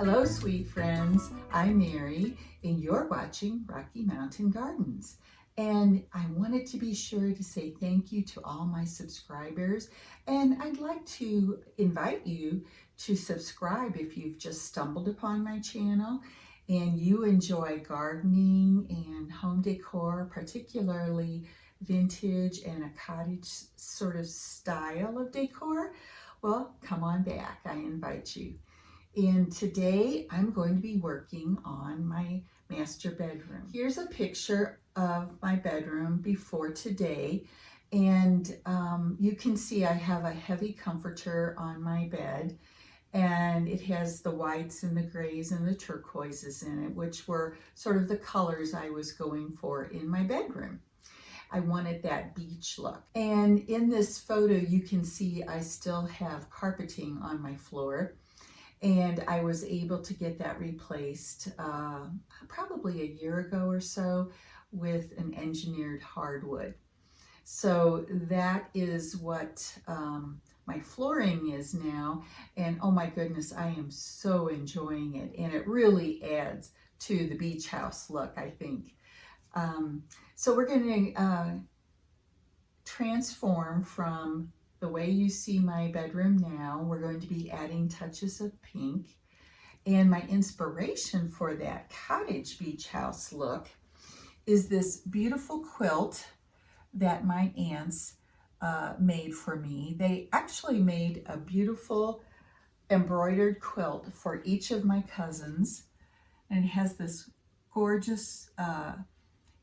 Hello, sweet friends. I'm Mary, and you're watching Rocky Mountain Gardens. And I wanted to be sure to say thank you to all my subscribers. And I'd like to invite you to subscribe if you've just stumbled upon my channel and you enjoy gardening and home decor, particularly vintage and a cottage sort of style of decor. Well, come on back. I invite you. And today I'm going to be working on my master bedroom. Here's a picture of my bedroom before today. And you can see I have a heavy comforter on my bed. And it has the whites and the grays and the turquoises in it, which were sort of the colors I was going for in my bedroom. I wanted that beach look. And in this photo, you can see I still have carpeting on my floor. And I was able to get that replaced probably a year ago or so with an engineered hardwood. So that is what my flooring is now. And oh my goodness, I am so enjoying it. And it really adds to the beach house look, I think. So we're going to transform from the way you see my bedroom now. We're going to be adding touches of pink. And my inspiration for that cottage beach house look is this beautiful quilt that my aunts made for me. They actually made a beautiful embroidered quilt for each of my cousins. And it has this gorgeous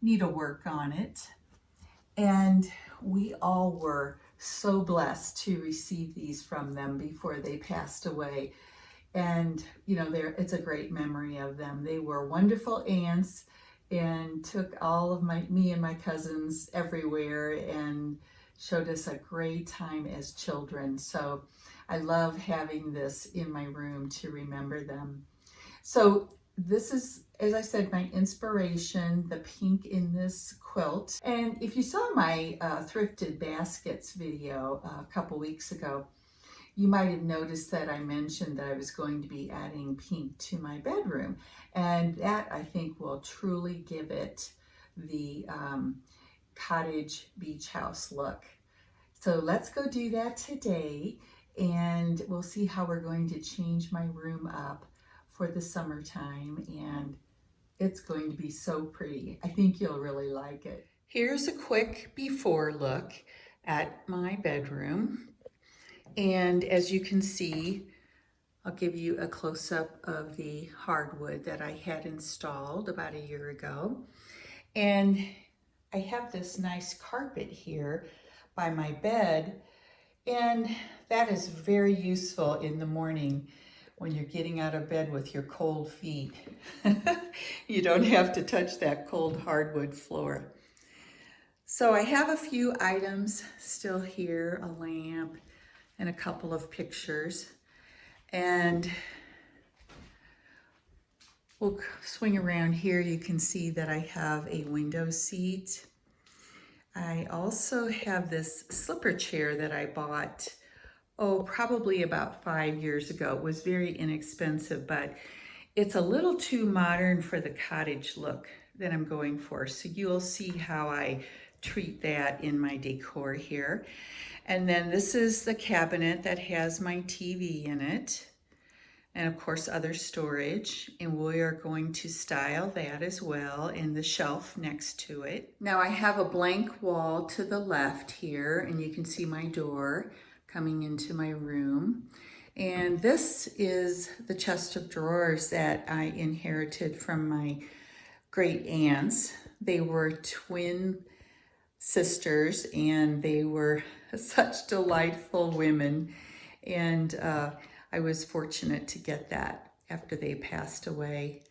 needlework on it. And we all were so blessed to receive these from them before they passed away. And, you know, it's a great memory of them. They were wonderful aunts and took all of me and my cousins everywhere and showed us a great time as children. So I love having this in my room to remember them. So this is, as I said, my inspiration, the pink in this quilt. And if you saw my thrifted baskets video a couple weeks ago, you might have noticed that I mentioned that I was going to be adding pink to my bedroom. And that, I think, will truly give it the cottage beach house look. So let's go do that today, and we'll see how we're going to change my room up for the summertime, and it's going to be so pretty. I think you'll really like it. Here's a quick before look at my bedroom. And as you can see, I'll give you a close-up of the hardwood that I had installed about a year ago. And I have this nice carpet here by my bed, and that is very useful in the morning when you're getting out of bed with your cold feet. You don't have to touch that cold hardwood floor. So I have a few items still here, a lamp and a couple of pictures. And we'll swing around here. You can see that I have a window seat. I also have this slipper chair that I bought probably about 5 years ago. It was very inexpensive, but it's a little too modern for the cottage look that I'm going for. So you'll see how I treat that in my decor here. And then this is the cabinet that has my TV in it. And of course, other storage. And we are going to style that as well, and the shelf next to it. Now I have a blank wall to the left here, and you can see my door coming into my room. And this is the chest of drawers that I inherited from my great aunts. They were twin sisters, and they were such delightful women. And I was fortunate to get that after they passed away.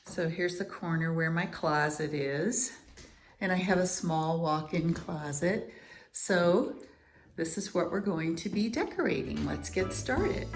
So here's the corner where my closet is. And I have a small walk-in closet. So this is what we're going to be decorating. Let's get started.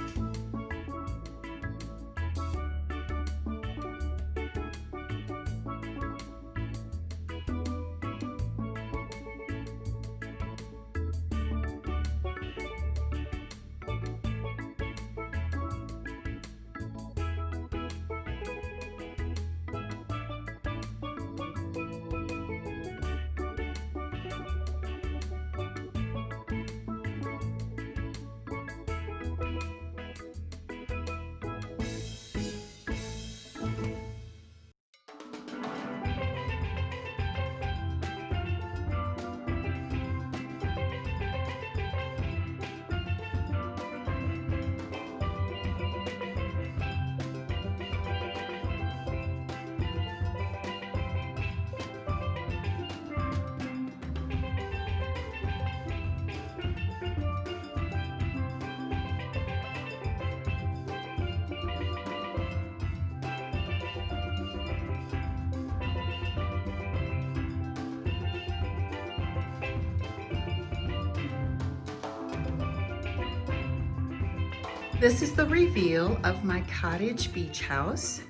This is the reveal of my cottage beach house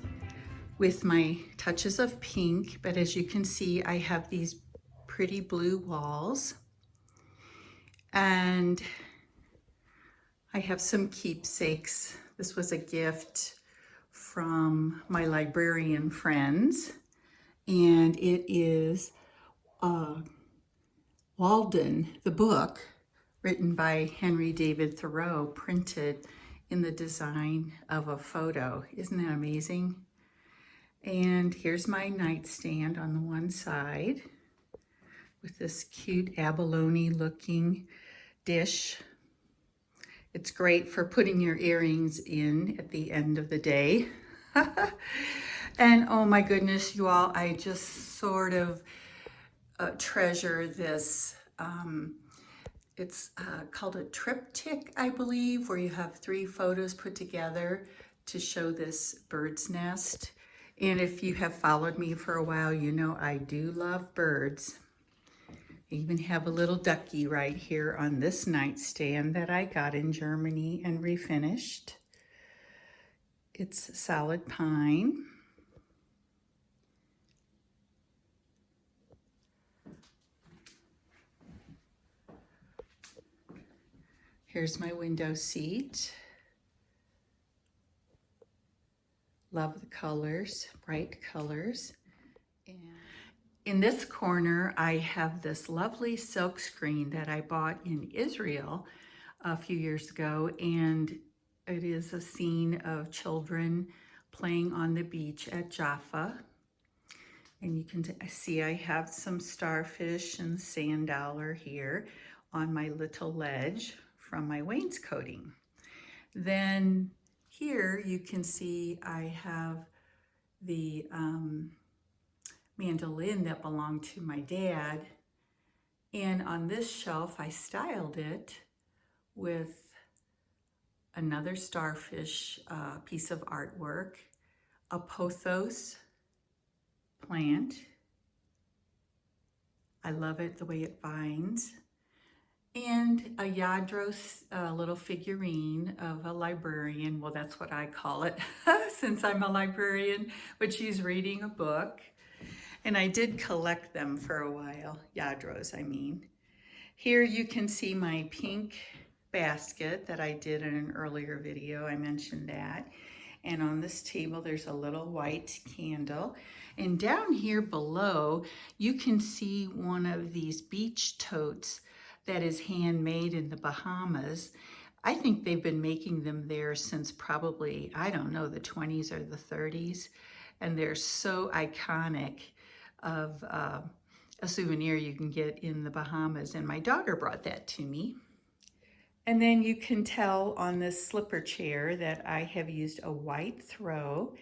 with my touches of pink, but as you can see, I have these pretty blue walls, and I have some keepsakes. This was a gift from my librarian friends, and it is Walden, the book, written by Henry David Thoreau, printed in the design of a photo. Isn't that amazing? And here's my nightstand on the one side with this cute abalone looking dish. It's great for putting your earrings in at the end of the day. And oh my goodness, you all, I just sort of treasure this. It's called a triptych, I believe, where you have 3 photos put together to show this bird's nest. And if you have followed me for a while, you know I do love birds. I even have a little ducky right here on this nightstand that I got in Germany and refinished. It's solid pine. Here's my window seat. Love the colors, bright colors. And in this corner, I have this lovely silk screen that I bought in Israel a few years ago, and it is a scene of children playing on the beach at Jaffa. And you can see I have some starfish and sand dollar here on my little ledge from my wainscoting. Then here you can see I have the mandolin that belonged to my dad. And on this shelf, I styled it with another starfish piece of artwork, a pothos plant. I love it the way it binds. And a Yadros little figurine of a librarian. Well, that's what I call it since I'm a librarian, but she's reading a book. And I did collect them for a while, Yadros, I mean. Here you can see my pink basket that I did in an earlier video. I mentioned that. And on this table, there's a little white candle. And down here below, you can see one of these beach totes that is handmade in the Bahamas. I think they've been making them there since probably, I don't know, the 20s or the 30s. And they're so iconic of a souvenir you can get in the Bahamas. And my daughter brought that to me. And then you can tell on this slipper chair that I have used a white throw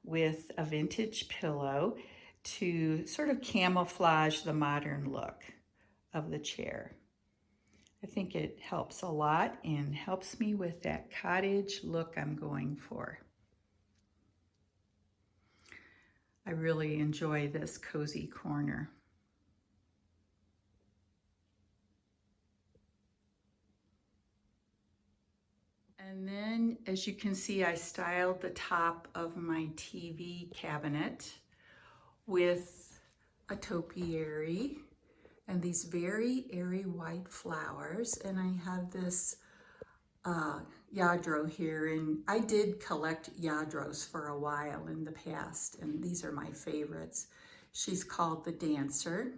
with a vintage pillow to sort of camouflage the modern look of the chair. I think it helps a lot and helps me with that cottage look I'm going for. I really enjoy this cozy corner. And then, as you can see, I styled the top of my TV cabinet with a topiary and these very airy white flowers. And I have this Yadro here, and I did collect Yadros for a while in the past, and these are my favorites. She's called the Dancer.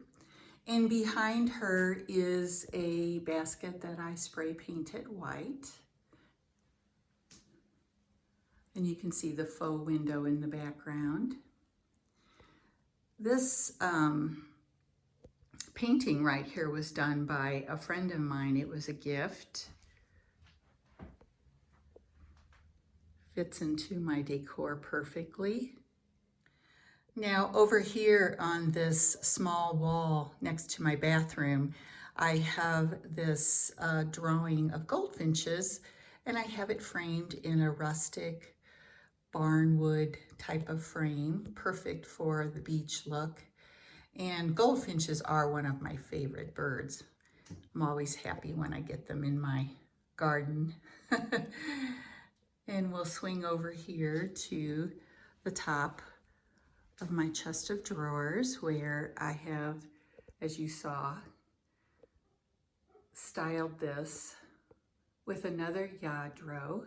And behind her is a basket that I spray painted white. And you can see the faux window in the background. This painting right here was done by a friend of mine. It was a gift. Fits into my decor perfectly. Now over here on this small wall next to my bathroom, I have this drawing of goldfinches, and I have it framed in a rustic barnwood type of frame, perfect for the beach look. And goldfinches are one of my favorite birds. I'm always happy when I get them in my garden. And we'll swing over here to the top of my chest of drawers where I have, as you saw, styled this with another yadro.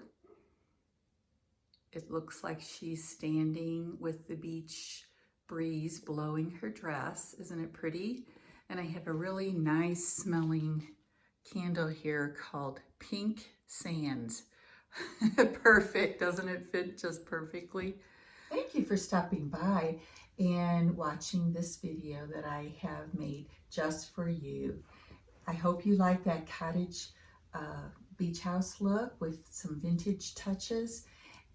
It looks like she's standing with the beach breeze blowing her dress. Isn't it pretty? And I have a really nice smelling candle here called Pink Sands. Perfect, doesn't it fit just perfectly? Thank you for stopping by and watching this video that I have made just for you. I hope you like that cottage beach house look with some vintage touches.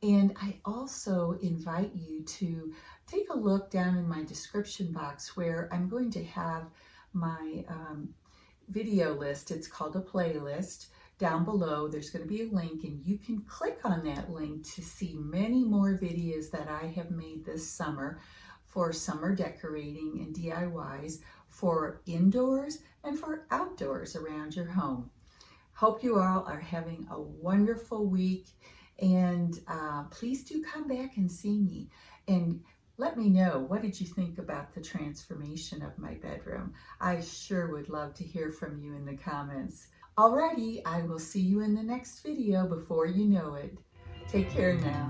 And I also invite you to take a look down in my description box where I'm going to have my video list. It's called a playlist. Down below, there's going to be a link, and you can click on that link to see many more videos that I have made this summer for summer decorating and DIYs for indoors and for outdoors around your home. Hope you all are having a wonderful week, and please do come back and see me and let me know, what did you think about the transformation of my bedroom? I sure would love to hear from you in the comments. Alrighty, I will see you in the next video before you know it. Take care now.